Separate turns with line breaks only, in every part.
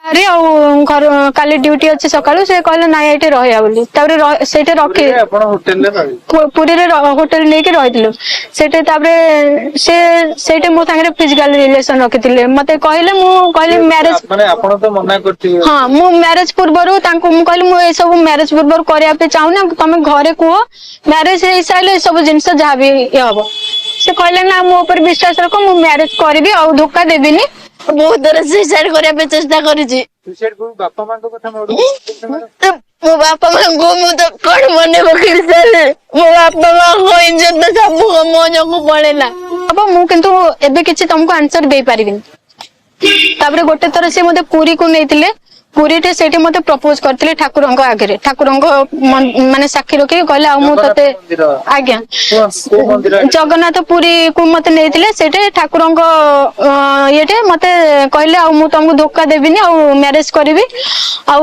अरे घर काली ड्यूटी अच्छे सकाळु से कहले ना ये रहा बोली से रखी पुरी होटेल नहीं कि रही से मो सागर फिजिकल रिलेशन रखी मत कहले मुझे मैरिज हाँ मु मैरिज पूर्वर कहली मुझे सब मैरिज पूर्वर करने चाहूना तुम घरे कह मैरिज हो सारे सब जिन जहाँ भी ये हम से कहले ना मो ऊपर विश्वास रख मु मैरिज करी और धोखा देवी बहुत थर सुइसाइड करने चेष्टा कर मो बापा माँ को तो कौन मने पकड़ सारे मो बापा माँ को इज्जत तो सब मो जो पड़ेला अब मु किंतु एबे किछि तुमको आंसर दे पारिबिन तापरे गोटे थर से मते पुरी को नेतिले पुरी टे सेठी मते प्रपोज करथिले ठाकुरंग आगे ठाकुरंग माने साक्षी रखी कहले आ मु तते आज्ञा जगन्नाथ पुरी को मते नेतिले सेठी ठाकुरंग येटे मते कहले आ मु तुमको धोखा देबिनी आ मैरिज करबी आ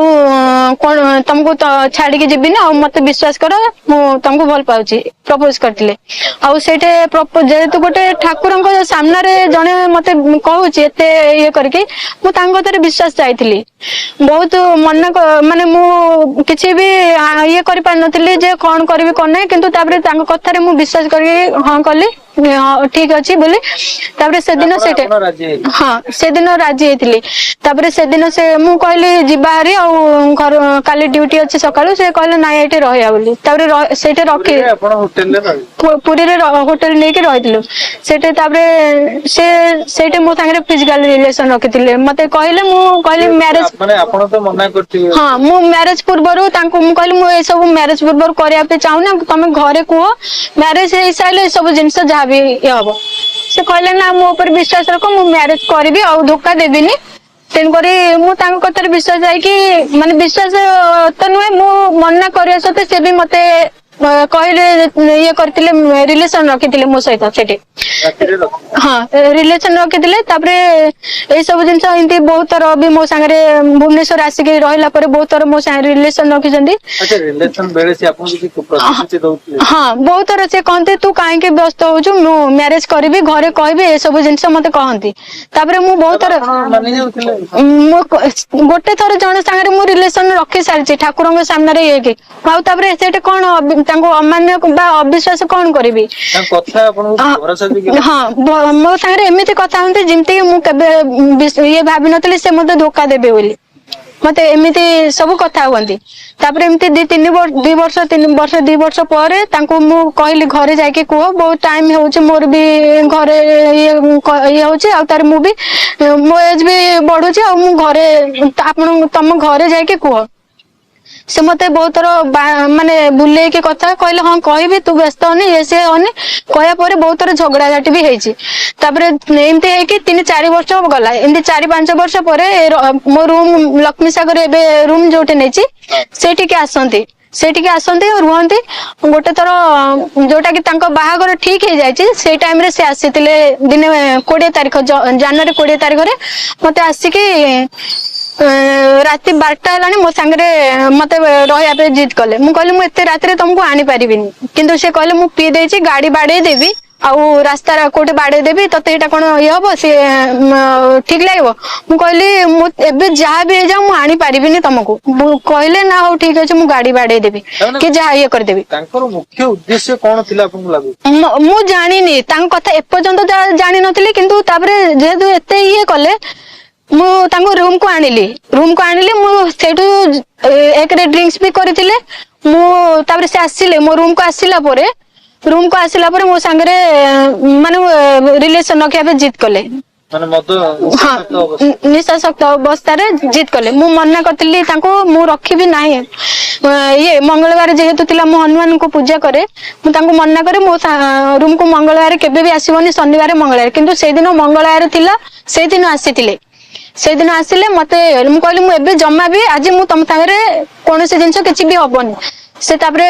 कोन तुमको छाड़ी के जिबिनी आ मते विश्वास करो मु तुमको भल पाउची प्रपोज करथिले आ सेठी प्रपोज जेतु गोटे ठाकुरंग सामने रे जने मते कहूची एते ये करके मु तांको तरे विश्वास जाईथिली बहुत मन माने मु किछि भी ये करि पार नथिले जे कोन करबी कोन नै किंतु ताबरे तांको कथारे मु विश्वास करके हां कली ठीक अछि बोली ताबरे से दिन सेटे हां से दिन राजी हेतिली ताबरे से दिन से मु कहली जिबारी आ घर काली ड्यूटी अछि सकाळु से कहले ना एटे रहया बोली ताबरे सेटे रखी आपण होटल रे पुरी रे होटल नै के रहितलु सेटे ताबरे से सेटे मो संगे फिजिकल रिलेशन रखितिले मते कहले मु कहली मैरिज माने आपण तो मना करथि हां मु मैरिज पूर्वरु तांको मु कहली मु ए सब मैरिज पूर्वर करिया पे चाहूना तुम घरे कह मैरिज हो सारे सब जिनस जहाँ भी ये हम से कहले ना मो ऊपर विश्वास रख मु मैरिज करी और धोखा देविनी तेणुक मुझे कथार विश्वास जाकि माने विश्वास तो नुहे मु मना करने सत्ते से भी मते कहले ये करथिले रिलेशन रखिथिले मो सहित सेठी हाँ रिलेशन रखिथिले तापरे ए सब जिंस एंती बहुत थर भी मो संगे भुवनेश्वर आसिक रहिला परे बहुत थर मो संगे रिलेशन रखिसंती अच्छा रिलेशन बेले से आपन किछि प्रतिश्रुति दउथिले हाँ बहुत थर से कहते तू काहे के व्यस्त होजु मु मैरिज करबी घरे कहबी ए सब जिंस मते कहंती तापरे मु बहुत थर मानि जाउथिले मु गोटे थर जण संगे मु रिलेशन रखि सारछि ठाकुरंग सामने रे ये के आउ तापरे सेटे कोन तांको अमान्य बा अविश्वास कौन करी हाँ मो सागर एमती कथा होती जमती मुझे ये भाभी नी से मत धोखा देवे बोली मत एमती सब कथा हमें तापर एमती दु वर्ष पर मु कहली घरे जाके कह बहुत टाइम हो मोर भी घरे ये होतार मु भी मो एज भी बढ़ुची आ मु घरे आपन तुम घरे जाके कह से मत बहुत थर माने बुले के कथा कहले हाँ कहबी तू व्यस्त होनी ये से होनी कहया पर बहुत थर झगड़ा झाटी भी हेची तापरे एमती है कि 3-4 वर्ष गला एमती 4-5 वर्ष पर मो रूम लक्ष्मी सागर एबे रूम जोटे नेची सेठी के आसंती सेठी आसंती और रुहंती गोटे थर जोटा कि तांको बाहागर ठीक हो जायछि से टाइम रे से आसीतिले दिन 20 तारिख जनवरी 20 तारिख रे मते आसीकी राति 12टा है मो सांगे मत रहा जिद कले मुझे मुझे रात तुमको आनी पारि किंतु से कहले मु पी देछि गाड़ी बाड़े देवी आउ रास्ता कोटे बाड़े देवी तते एटा कोन ये हबो से ठीक लागबो मु कहली मु एबे जहा भी जाऊ मु आनी पारिबिनी तुमको कहले ना हो ठीक अछि मु गाड़ी बाड़े देवी कि जहा ये कर देवी तांकर मुख्य उद्देश्य कोन थिला आपन लागो मु जानि नि तांक कथा एपर्यंत जानि नथिले किंतु तापरे जेदु एते ये कले मु तांको रूम को आनिली मु सेठू एक रे ड्रिंक्स भी करथिले मु तापर से आसीले मो रूम को आसीला परे मो संगे माने रिलेशन रखिया पे जिद कले माने मद निशाशक्त अवस्था रे जिद कले मु मना करथिली तांको मु रखी भी नाही ये मंगलवार जेहेतु तिला मु हनुमान को पूजा करे मु तांको मना करे मो रूम को मंगलवार केबे भी आसीबोनी शनिवार मंगलवार किंतु से दिन मंगलवार थिला से दिन आसीतिले से दिन आसिले मते मु कहली मु एबे जम्मा भी आज मु तुम संगे कौन से जिनस किछि भी हबनी से तापरे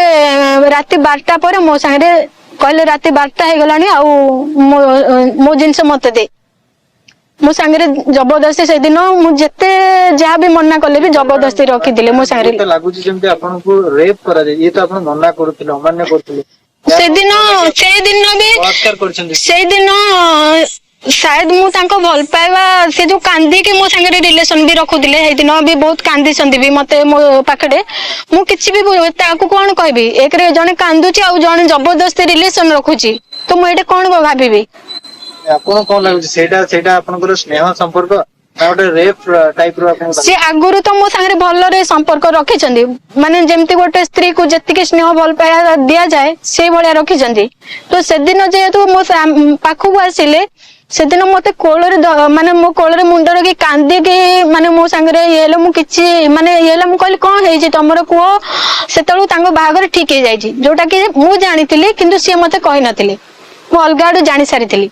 राति 12टा पर मो संगे कहले राति 12टा हे गलानी आ मो जिनस मते दे मो संगे जबरदस्ती से दिन मु जते जहा भी मना कले भी जबरदस्ती रखी दिले मो संगे तो लागु जेमते आपन को रेप करा जाय ये तो आपन मना करथिले अमान्य करथिले से दिन भी बलात्कार करछन से दिन शायद मु तांको भल पाइबा से जो कांदी के मो संगे रिलेशन भी रखुदिले हे दिन भी बहुत कांदी संदी भी मते मो पाखडे मु किछि भी ताको कोन कहबी एक रे जने कांदुची आ जने जबरदस्ती रिलेशन रखुची तो मु एटे कोन भाबिबी
आपन कोन लागुची सेटा आपनकर स्नेह संपर्क गोटे रेप टाइप रो आपन
से आगुरु तो मो संगे भलरे संपर्क रखिछंदी माने जेमती गोटे स्त्री को जत्तिके स्नेह भल पाया दिया जाए से भलिया रखिछंदी तो से दिन जेतु मो पाखु आसिले से दिन मते कोलरे माने मो कोलरे मुंड रखी कांदी के माने मो संगे येले मु किछि माने येले मु कहली कोन हेछि तमरो को सेतळु तांगो बागर ठीक हे जाइछि जोटा कि मु जानिथिली किंतु से मते कहि नथिले मु अलगाडू जानि सारिथिली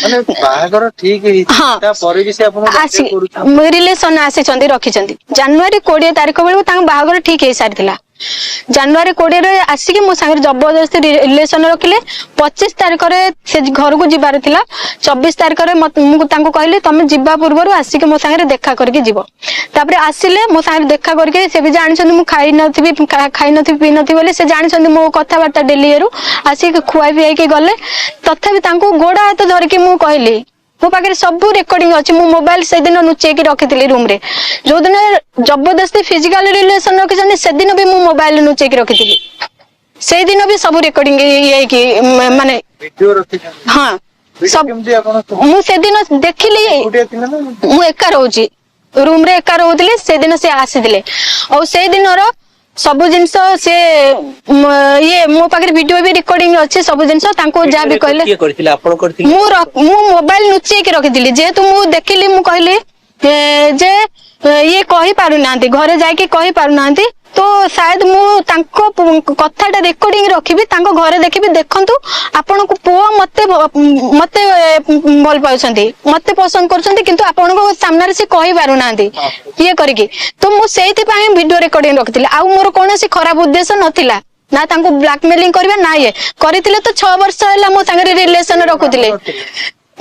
माने बागर ठीक हे ता परे भी से आपन
रिलेशन आसी रखिछंती जनवरी 20 तारिख बेलू तांगो बागर ठीक हे सारिथिला जनवरी 20 रे आसिक मो संगे जबरदस्ती रिलेशन रखिले 25 तारिख रे से घर को जिबार थिला 24 तारिख रे मु तांको कहले तमे जिबा पूर्व आसिक मो संगे देखा करके जीवो तापरे आसिले मो संगे देखा करके से भी जानिछन मु खाई नथिबी पी नथि बोले से जानिछन मो कथा बार्ता डेली रू आसिक खुआई पियाई के गले तथापि तांको गोड़ा हाथ धर के मु कहली मो पाखे सब रेकर्डिंग अच्छी मो मोबाइल से दिन नुचे रखी रूम रे जो दिन जबरदस्ती फिजिकल रिलेशन रखी से दिन भी मो मोबाइल नुचे रखी से दिन भी सब रेकर्डिंग ये माने
वीडियो रखी
हाँ सब मु से दिन देखिली मु एका रोची रूम रे एका रोथले से दिन से आसीले और से दिन सब जिनस से ये मो पाखे वीडियो भी रिकॉर्डिंग अच्छे सब जिनस तांको जा भी कहले
करथिले आपण करथिले
मु मोबाइल नुचे के रखिथिली जेतु मु देखिली मु कहली जे ये कहि पारु नांती घरे जाय के कहि पारु नांती तो शायद मु तांको कथाटा रेकॉर्डिंग रखिबी तांको घरे देखिबी देखंतु आपण को पुओ मते मते भल पाउछंती मते पसंद करछंती किंतु आपण को सामने रे से कहि पारु नांती ये करिके तो मु सेति पई वीडियो रेकॉर्डिंग रखिथिली आ मोर कोनोसी खराब उद्देश्य नथिला ना तांको ब्लैकमेलिंग करबा ना ये करिथिले तो 6 वर्ष हैला मो संगे रिलेशन रखुथिले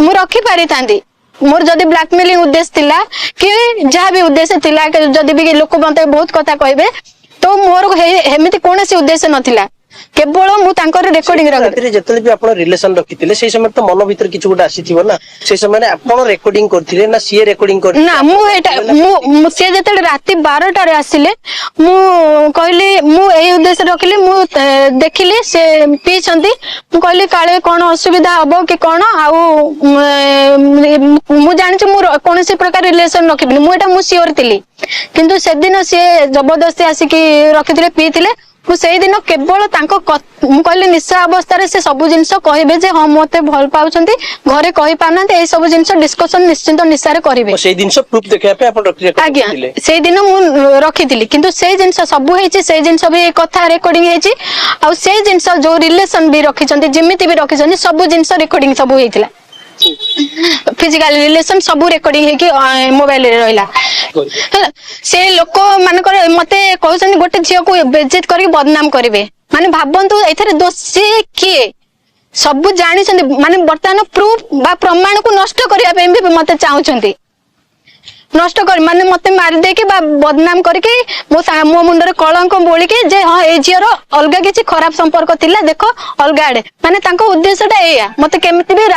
मु रखी पारि तांती मोर जदी ब्लैकमेलिंग उद्देश्य थिला कि जहाँ भी उद्देश्य थिला जदी भी लोक मते बहुत कथा कहबे तो मोर हेमिति कोनोसी उद्देश्य नथिला केवल मु तांकर रेकॉर्डिंग
रखिथिले जेतले भी आपण रिलेशन रखिथिले से समय तो मन भीतर किछु गोटा आसीथिबो ना से समय आपण रेकॉर्डिंग करथिले ना सीए रेकॉर्डिंग कर
ना मु एटा मु से जेतले राती 12 रे आसीले मु कहली मु एई उद्देश्य रखिली मु देखिली से पीछंती मु कहली काळे कोन असुविधा हबो कि कोन आउ मु जानि मु कोनोसी प्रकार रिलेशन रखिबिनी मु एटा मु सियोर थिली किंतु से दिन से जबरदस्ती आसिकी रखिथिले पीथिले मु से दिन केवल तांको मु कहली निशा अवस्था से सब जिनस कहबे जे हम मते भल पाउछंती घरे कहि पानाते ए सब जिनस डिस्कशन निश्चिंत निशा रे करिवे
से जिनस प्रूफ देखा पे आपण रखिले
आज्ञा से दिन मु रखिथिली किंतु से जिनस सब हेछि से जिनस भी कथा रेकॉर्डिंग हेछि आ से जिनस जो रिलेशन भी रखिछंती जिमिति भी रखिछंती सब जिनस रेकॉर्डिंग सब हेतिला फिजिकल रिलेशन सब रेकॉर्डिंग है कि मोबाइल रे रहला से लोक मानकर मते कहउछन गोटे झियो को बेइज्जत करी बदनाम करिवे माने भाबंतु एथरे दोषी किए सब जानि छन माने वर्तमान प्रूफ बा प्रमाण को नष्ट करिया पे भी मते चाहुछंती नष्ट कर माने मते मार दे के बा बदनाम करके मो मुंडर कलंक बोली के जे हां ए झियर अलगा किछि खराब संपर्क थिला देखो अलगा आडे माने तांको उद्देश्यटा एया मते केमिति भी